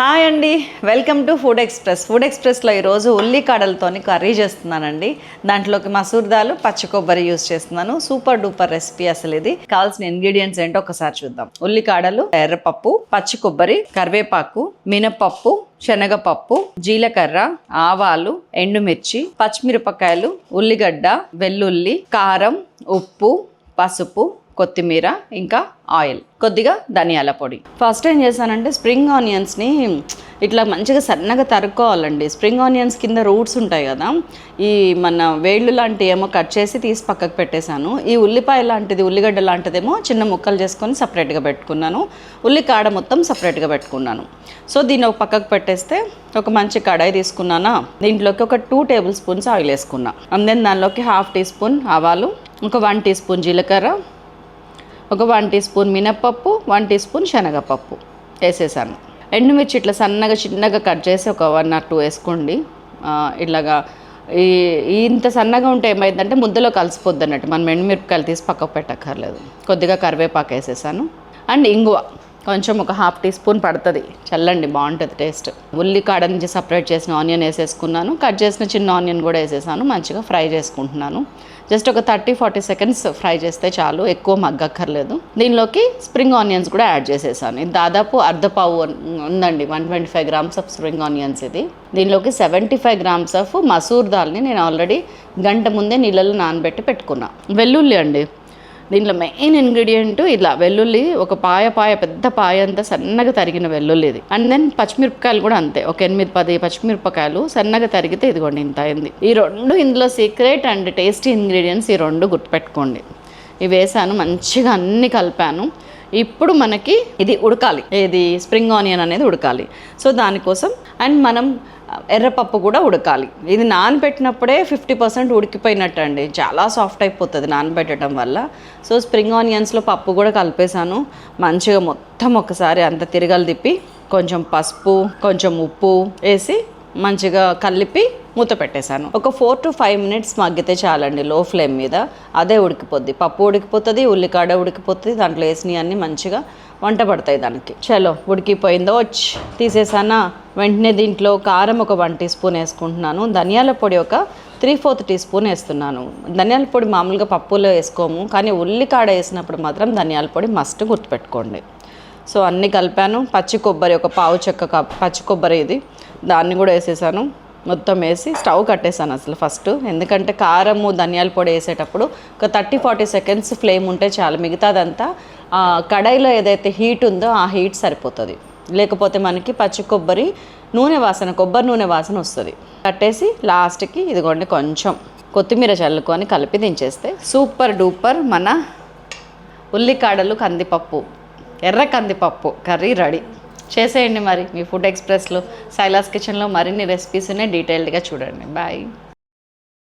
Hi అండి, welcome to food ఎక్స్ప్రెస్లో ఈరోజు ఉల్లికాడలతోని కర్రీ చేస్తున్నానండి. దాంట్లోకి మసూర్ దాల్, పచ్చి కొబ్బరి యూస్ చేస్తున్నాను. సూపర్ డూపర్ రెసిపీ అసలు ఇది. కావాల్సిన ఇంగ్రీడియంట్స్ ఏంటో ఒకసారి చూద్దాం. ఉల్లికాడలు, ఎర్రపప్పు, పచ్చి కొబ్బరి, కరివేపాకు, మినపప్పు, శనగపప్పు, జీలకర్ర, ఆవాలు, ఎండుమిర్చి, పచ్చిమిరపకాయలు, ఉల్లిగడ్డ, వెల్లుల్లి, కారం, ఉప్పు, పసుపు, కొత్తిమీర, ఇంకా ఆయిల్, కొద్దిగా ధనియాల పొడి. ఫస్ట్ ఏం చేశానంటే స్ప్రింగ్ ఆనియన్స్ని ఇట్లా మంచిగా సన్నగా తరుక్కోవాలండి. స్ప్రింగ్ ఆనియన్స్ కింద రూట్స్ ఉంటాయి కదా, ఈ మన వేళ్ళు లాంటివి ఏమో కట్ చేసి తీసి పక్కకు పెట్టేశాను. ఈ ఉల్లిపాయ లాంటిది, ఉల్లిగడ్డ లాంటిదేమో చిన్న ముక్కలు చేసుకొని సపరేట్గా పెట్టుకున్నాను. ఉల్లికాడ మొత్తం సపరేట్గా పెట్టుకున్నాను. సో దీన్ని ఒక పక్కకు పెట్టేస్తే ఒక మంచి కడాయి తీసుకున్నానా, దీంట్లోకి ఒక 2 టేబుల్ స్పూన్స్ ఆయిల్ వేసుకున్నా. అండ్ దెన్ దానిలోకి 1/2 టీ స్పూన్ ఆవాలు, ఒక 1 టీ స్పూన్ జీలకర్ర, ఒక 1 టీ స్పూన్ మినప్పప్పు, 1 టీ స్పూన్ శనగపప్పు వేసేసాను. ఎండుమిర్చి ఇట్లా సన్నగా చిన్నగా కట్ చేసి ఒక 1 or 2 వేసుకోండి. ఇట్లాగా ఇంత సన్నగా ఉంటే ఏమైందంటే ముద్దలో కలిసిపోద్ది అన్నట్టు. మనం ఎండుమిరపకాయలు తీసి పక్కకు పెట్టక్కర్లేదు. కొద్దిగా కరివేపాకు వేసేసాను. అండ్ ఇంగువ కొంచెం ఒక 1/2 టీ స్పూన్ పడుతుంది, చల్లండి, బాగుంటుంది టేస్ట్. ఉల్లికాడ నుంచి సపరేట్ చేసిన ఆనియన్ వేసేసుకున్నాను. కట్ చేసిన చిన్న ఆనియన్ కూడా వేసేసాను. మంచిగా ఫ్రై చేసుకుంటున్నాను. జస్ట్ ఒక 30-40 సెకండ్స్ ఫ్రై చేస్తే చాలు, ఎక్కువ మగ్గక్కర్లేదు. దీనిలోకి స్ప్రింగ్ ఆనియన్స్ కూడా యాడ్ చేసేసాను. ఇది దాదాపు అర్ధపావు ఉందండి, 125 గ్రామ్స్ ఆఫ్ స్ప్రింగ్ ఆనియన్స్ ఇది. దీనిలోకి 75 గ్రామ్స్ ఆఫ్ మసూర్ దాల్ని నేను ఆల్రెడీ గంట ముందే నీళ్ళలో నానబెట్టి పెట్టుకున్నా. వెల్లుల్లి అండి దీంట్లో మెయిన్ ఇంగ్రీడియంట్. ఇలా వెల్లుల్లి ఒక పెద్ద పాయ అంతా సన్నగా తరిగిన వెల్లుల్లి ఇది. అండ్ దెన్ పచ్చిమిరపకాయలు కూడా అంతే, ఒక 8-10 పచ్చిమిరపకాయలు సన్నగా తరిగితే ఇదిగోండి ఇంత అయింది. ఈ 2 ఇందులో సీక్రెట్ అండ్ టేస్టీ ఇంగ్రీడియంట్స్. ఈ 2 గుర్తుపెట్టుకోండి. ఇవి వేసాను, మంచిగా అన్ని కలిపాను. ఇప్పుడు మనకి ఇది ఉడకాలి, ఇది స్ప్రింగ్ ఆనియన్ అనేది ఉడకాలి. సో దానికోసం అండ్ మనం ఎర్రపప్పు కూడా ఉడకాలి. ఇది నానబెట్టినప్పుడే 50% ఉడికిపోయినట్టు అండి, చాలా సాఫ్ట్ అయిపోతుంది నానబెట్టడం వల్ల. సో స్ప్రింగ్ ఆనియన్స్లో పప్పు కూడా కలిపేసాను. మంచిగా మొత్తం ఒకసారి అంత తిరగలు తిప్పి కొంచెం పసుపు, కొంచెం ఉప్పు వేసి మంచిగా కలిపి మూత పెట్టేశాను. ఒక 4 to 5 minutes మగ్గితే చాలండి, లో ఫ్లేమ్ మీద. అదే ఉడికిపోద్ది, పప్పు ఉడికిపోతుంది, ఉల్లికాడ ఉడికిపోతుంది, దాంట్లో వేసినవి అన్నీ మంచిగా వంట పడతాయి దానికి. చలో ఉడికిపోయిందో వచ్చి తీసేసానా. వెంటనే దీంట్లో కారం ఒక 1 టీ స్పూన్ వేసుకుంటున్నాను. ధనియాల పొడి ఒక 3/4 టీ స్పూన్ వేస్తున్నాను. ధనియాల పొడి మామూలుగా పప్పులో వేసుకోము, కానీ ఉల్లికాడ వేసినప్పుడు మాత్రం ధనియాల పొడి మస్ట్ గుర్తుపెట్టుకోండి. సో అన్నీ కలిపాను. పచ్చి కొబ్బరి ఒక పావు చెక్క పచ్చి కొబ్బరి ఇది, దాన్ని కూడా వేసేసాను. మొత్తం వేసి స్టవ్ కట్టేసాను అసలు ఫస్ట్, ఎందుకంటే కారము ధనియాల పొడి వేసేటప్పుడు ఒక 30-40 సెకండ్స్ ఫ్లేమ్ ఉంటే చాలు. మిగతాదంతా కడాయిలో ఏదైతే హీట్ ఉందో ఆ హీట్ సరిపోతుంది. లేకపోతే మనకి పచ్చి కొబ్బరి నూనె వాసన, కొబ్బరి నూనె వాసన వస్తుంది. కట్టేసి లాస్ట్కి ఇదిగోండి కొంచెం కొత్తిమీర చల్లుకొని కలిపి దించేస్తే సూపర్ డూపర్ మన ఉల్లికాడలు కందిపప్పు, ఎర్ర కందిపప్పు కర్రీ రెడీ. చేసేయండి మరి మీ ఫుడ్ ఎక్స్ప్రెస్లో. సైలాస్ కిచెన్లో మరిన్ని రెసిపీస్నే డీటెయిల్డ్గా చూడండి. బాయ్.